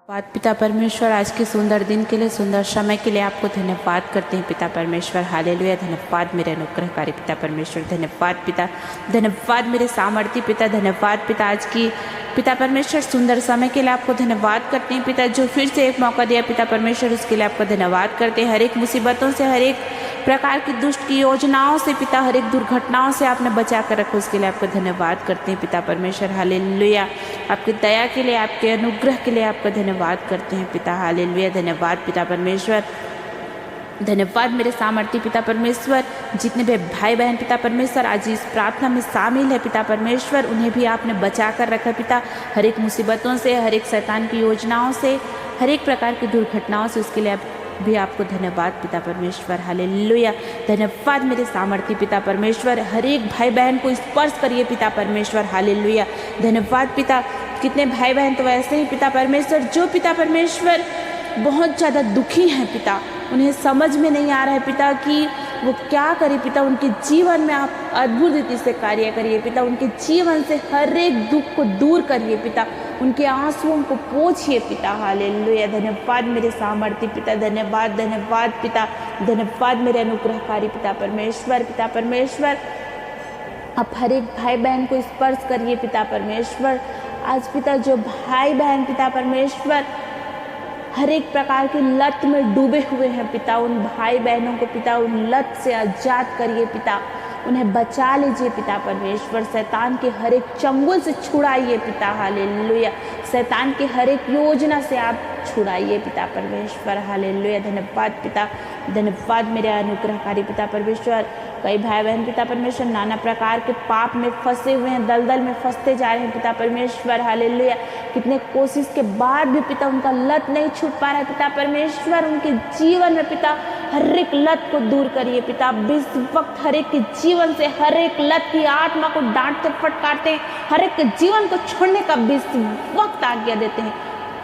बात पिता परमेश्वर, आज के सुंदर दिन के लिए, सुंदर समय के लिए आपको धन्यवाद करते हैं पिता परमेश्वर। हालेलुया। धन्यवाद मेरे अनुग्रहकारी पिता परमेश्वर। धन्यवाद पिता, धन्यवाद मेरे सामर्थ्य पिता। धन्यवाद पिता, आज की पिता परमेश्वर सुंदर समय के लिए आपको धन्यवाद करते हैं पिता, जो फिर से एक मौका दिया पिता परमेश्वर, उसके लिए आपको धन्यवाद करते हैं। हर एक मुसीबतों से, हर एक प्रकार की दुष्ट की योजनाओं से पिता, हर एक दुर्घटनाओं से आपने बचा कर रखा, उसके लिए आपको धन्यवाद करते हैं पिता परमेश्वर। हालेलुया। आपकी दया के लिए, आपके अनुग्रह के लिए आपका धन्यवाद करते हैं पिता। हालेलुया। धन्यवाद पिता परमेश्वर। धन्यवाद मेरे सामर्थ्य पिता परमेश्वर। जितने भी भाई बहन पिता परमेश्वर आज इस प्रार्थना में शामिल है पिता परमेश्वर, उन्हें भी आपने बचा कर रखा पिता, हर एक मुसीबतों से, हर एक शैतान की योजनाओं से, हर एक प्रकार की दुर्घटनाओं से, उसके लिए भी आपको धन्यवाद पिता परमेश्वर। हालेलुया। धन्यवाद मेरे सामर्थ्य पिता परमेश्वर। हर एक भाई बहन को स्पर्श करिए पिता परमेश्वर। हालेलुया। धन्यवाद पिता। कितने भाई बहन तो ऐसे ही पिता परमेश्वर, जो पिता परमेश्वर बहुत ज़्यादा दुखी हैं पिता, उन्हें समझ में नहीं आ रहा है पिता कि वो क्या करे पिता। उनके जीवन में आप अद्भुत रीति से कार्य करिए पिता, उनके जीवन से हर एक दुख को दूर करिए पिता, उनके आंसुओं को पोंछिए पिता। हालेलुया। धन्यवाद मेरे सामर्थ्य पिता। धन्यवाद, धन्यवाद पिता। धन्यवाद मेरे अनुग्रहकारी पिता परमेश्वर। पिता परमेश्वर, आप हर एक भाई बहन को स्पर्श करिए पिता परमेश्वर। आज पिता जो भाई बहन पिता परमेश्वर हर एक प्रकार की लत में डूबे हुए हैं पिता, उन भाई बहनों को पिता उन लत से आजाद करिए पिता, उन्हें बचा लीजिए पिता परमेश्वर। शैतान के हर एक चंगुल से छुड़ाइए पिता। हालेलुया। शैतान की हर एक योजना से आप छुड़ाइए पिता परमेश्वर। हालेलुया। धन्यवाद पिता। धन्यवाद मेरे अनुग्रहकारी पिता परमेश्वर। कई भाई बहन पिता परमेश्वर नाना प्रकार के पाप में फंसे हुए हैं, दलदल में फंसते जा रहे हैं पिता परमेश्वर। हालेलुया। कितने कोशिश के बाद भी पिता उनका लत नहीं छूट पा रहा है पिता परमेश्वर। उनके जीवन में पिता हर एक लत को दूर करिए पिता। इस वक्त हर एक के जीवन से हर एक लत की आत्मा को डांटते फटकारते हैं, हर एक के जीवन को छोड़ने का इस वक्त आज्ञा देते हैं।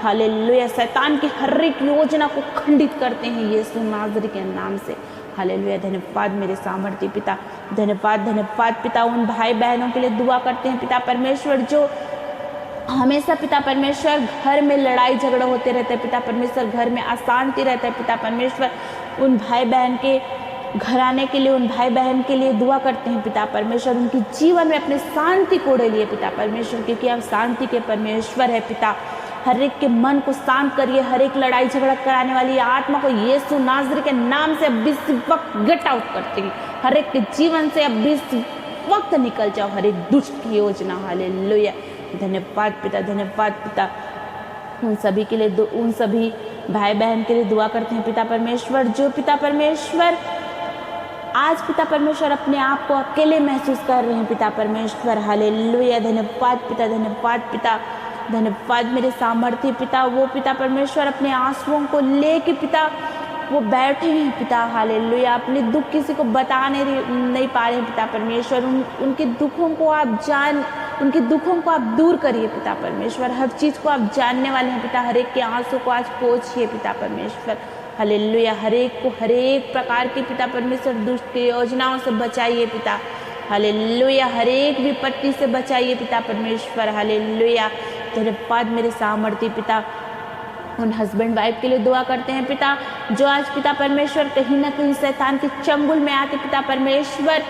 हालेलुया। शैतान की हर एक योजना को खंडित करते हैं यीशु नाज़री के नाम से। हालेलुया। धन्यवाद मेरे सामर्थ्य पिता। धन्यवाद, धन्यवाद पिता। उन भाई बहनों के लिए दुआ करते हैं पिता परमेश्वर, जो हमेशा पिता परमेश्वर घर में लड़ाई झगड़ा होते रहते हैं पिता परमेश्वर, घर में अशांति रहता है पिता परमेश्वर। उन भाई बहन के घराने के लिए, उन भाई बहन के लिए दुआ करते हैं पिता परमेश्वर, उनके जीवन में अपने शांति को लिए पिता परमेश्वर, क्योंकि आप शांति के परमेश्वर है पिता। हर एक के मन को शांत करिए, हर एक लड़ाई झगड़ा कराने वाली आत्मा को यीशु नाज़री के नाम से अब इस वक्त गेट आउट करते हैं। हर एक के जीवन से अब इस वक्त निकल जाओ हर एक दुष्ट की योजना। हालेलुया। धन्यवाद पिता। धन्यवाद पिता। उन सभी के लिए, उन सभी भाई बहन के लिए दुआ करते हैं पिता परमेश्वर, जो पिता परमेश्वर आज पिता परमेश्वर अपने आप को अकेले महसूस कर रहे हैं पिता परमेश्वर। हालेलुया। धन्यवाद पिता। धन्यवाद पिता। धन्यवाद मेरे सामर्थ्य पिता। वो पिता परमेश्वर अपने आंसुओं को लेके पिता वो बैठे हैं पिता। हालेलुया। अपने दुख किसी को बता नहीं पा रहे हैं पिता परमेश्वर। उनके दुखों को आप उनके दुखों को आप दूर करिए पिता परमेश्वर। हर चीज़ को आप जानने वाले हैं पिता। हर एक के आंसू को आज पोंछिए पिता परमेश्वर। हालेलुया। हर एक को हर एक प्रकार के पिता परमेश्वर दुष्ट की योजनाओं से बचाइए पिता। हालेलुया। हर एक विपत्ति से बचाइए पिता परमेश्वर। हालेलुया। धन्यवाद मेरे सामर्थ्य पिता। उन हस्बैंड वाइफ के लिए दुआ करते हैं पिता, जो आज पिता परमेश्वर कहीं ना कहीं शैतान के चंगुल में आके पिता परमेश्वर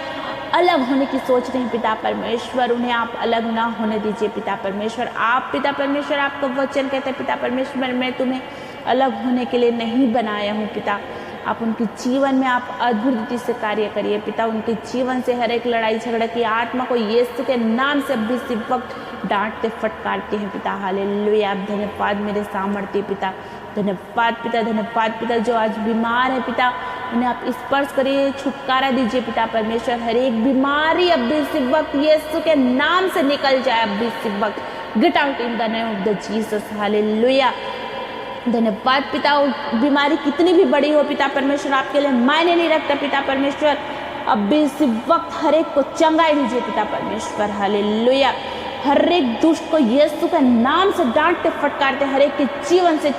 अलग होने की सोच रहे हैं पिता परमेश्वर। उन्हें आप अलग ना होने दीजिए पिता परमेश्वर। आप पिता परमेश्वर, आपका वचन कहते हैं पिता परमेश्वर, मैं तुम्हें अलग होने के लिए नहीं बनाया हूँ पिता। आप उनके जीवन में आप अद्भुत रीति से कार्य करिए पिता। उनके जीवन से हर एक लड़ाई झगड़ा की आत्मा को यीशु के नाम से अब इस वक्त डांटते फटकारते हैं पिता। हालेलुया। आप धन्यवाद मेरे सामर्थ्य पिता। धन्यवाद पिता। धन्यवाद पिता। जो आज बीमार है पिता, उन्हें आप स्पर्श करिए, छुटकारा दीजिए पिता परमेश्वर। हर एक बीमारी अब इस वक्त यीशु के नाम से निकल जाए अब इस वक्त। Get out in the name of the Jesus. Hallelujah. धन्यवाद पिता। बीमारी कितनी भी बड़ी हो पिता परमेश्वर, आपके लिए मायने नहीं रखता पिता परमेश्वर। अब इस वक्त हर एक को चंगाई दीजिए पिता परमेश्वर। हालेलुया। हर एक दुष्ट को यीशु के नाम से डांटते फटकारते हर एक के जीवन से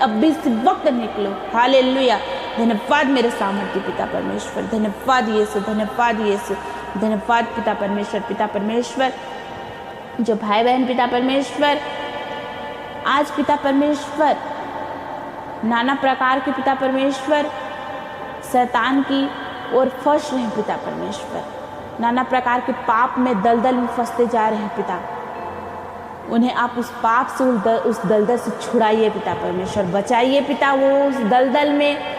अब इस वक्त निकलो। हालेलुया। धन्यवाद मेरे सामर्थ्य पिता परमेश्वर। धन्यवाद यीशु। धन्यवाद यीशु। धन्यवाद पिता परमेश्वर। पिता परमेश्वर, जो भाई बहन पिता परमेश्वर आज पिता परमेश्वर नाना प्रकार के पिता परमेश्वर शैतान की ओर फंस रहे हैं पिता परमेश्वर, नाना प्रकार के पाप में दलदल में फंसते जा रहे हैं पिता। उन्हें आप उस पाप से उस दलदल से छुड़ाइए पिता परमेश्वर, बचाइए पिता, वो उस दलदल में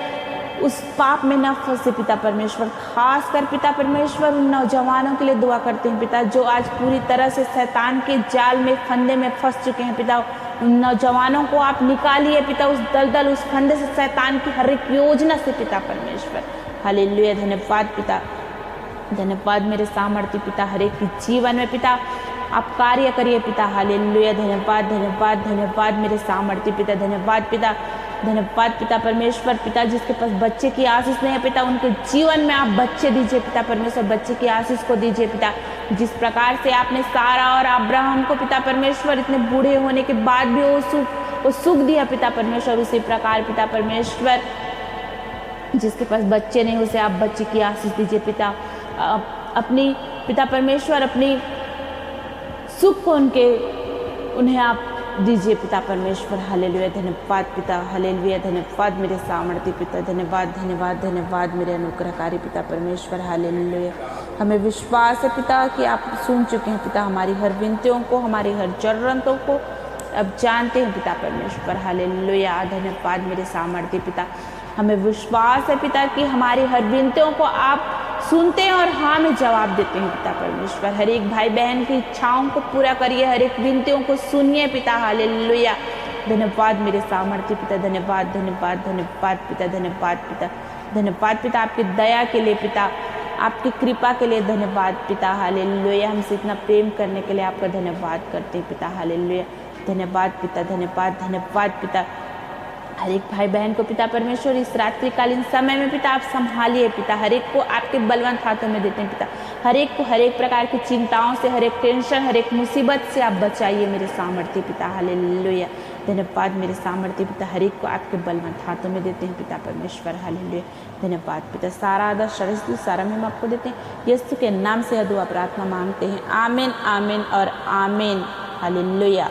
उस पाप में न फंसे पिता परमेश्वर। खास कर पिता परमेश्वर उन नौजवानों के लिए दुआ करते हैं पिता जो आज पूरी तरह से शैतान के जाल में फंदे में फंस चुके हैं पिता। उन नौजवानों को आप निकालिए पिता उस दलदल उस फंदे से, शैतान की हर एक योजना से पिता परमेश्वर। हालेलुया, धन्यवाद पिता, धन्यवाद मेरे सामर्थ्य पिता, हर एक के जीवन में पिता आप कार्य करिए पिता। हालेलुया, धन्यवाद धन्यवाद धन्यवाद मेरे सामर्थ्य पिता, धन्यवाद पिता, धन्यवाद पिता परमेश्वर। पिता जिसके पास बच्चे की आशीष नहीं है पिता, उनके जीवन में आप बच्चे दीजिए पिता परमेश्वर, बच्चे की आशीष को दीजिए पिता। जिस प्रकार से आपने सारा और अब्राहम को पिता परमेश्वर इतने बूढ़े होने के बाद भी वो सुख दिया पिता परमेश्वर, उसी प्रकार पिता परमेश्वर जिसके पास बच्चे नहीं उसे आप बच्चे की आशीष दीजिए पिता। अपनी पिता परमेश्वर अपनी सुख को उन्हें आप दीजिए पिता परमेश्वर। हालेलुया, धन्यवाद पिता, हालेलुया, धन्यवाद मेरे सामर्थ्य पिता, धन्यवाद धन्यवाद धन्यवाद मेरे अनुग्रहकारी पिता परमेश्वर। हालेलुया, हमें विश्वास है पिता कि आप सुन चुके हैं पिता हमारी हर विनतियों को, हमारी हर जरूरतों को अब जानते हैं पिता परमेश्वर। हालेलुया, धन्यवाद मेरे सामर्थ्य पिता, हमें विश्वास है पिता कि हमारी हर विनतियों को आप सुनते हैं और हाँ में जवाब देते हैं पिता परमेश्वर। हर एक भाई बहन की इच्छाओं को पूरा करिए, हर एक विनतियों को सुनिए पिता। हालेलुया, धन्यवाद मेरे सामर्थ्य पिता, धन्यवाद धन्यवाद धन्यवाद पिता, धन्यवाद पिता, धन्यवाद पिता आपकी दया के लिए पिता, आपकी कृपा के लिए धन्यवाद पिता। हालेलुया, हमसे इतना प्रेम करने के लिए आपका धन्यवाद करते हैं पिता। हालेलुया, धन्यवाद पिता, धन्यवाद धन्यवाद पिता। हर एक भाई बहन को पिता परमेश्वर इस रात्रिकालीन समय में पिता आप संभालिए पिता, हर एक को आपके बलवंत हाथों में देते हैं पिता। हर एक को हर एक प्रकार की चिंताओं से, हर एक टेंशन, हर एक मुसीबत से आप बचाइए मेरे सामर्थ्य पिता। हालेलुया, धन्यवाद मेरे सामर्थ्य पिता, हर एक को आपके बलवंत हाथों में देते हैं पिता परमेश्वर। हालेलुया, धन्यवाद पिता, सारा आदर सरस्वती सारा में हम आपको देते हैं। यीशु के नाम से दुआ प्रार्थना मांगते हैं, आमीन आमीन और आमीन। हालेलुया।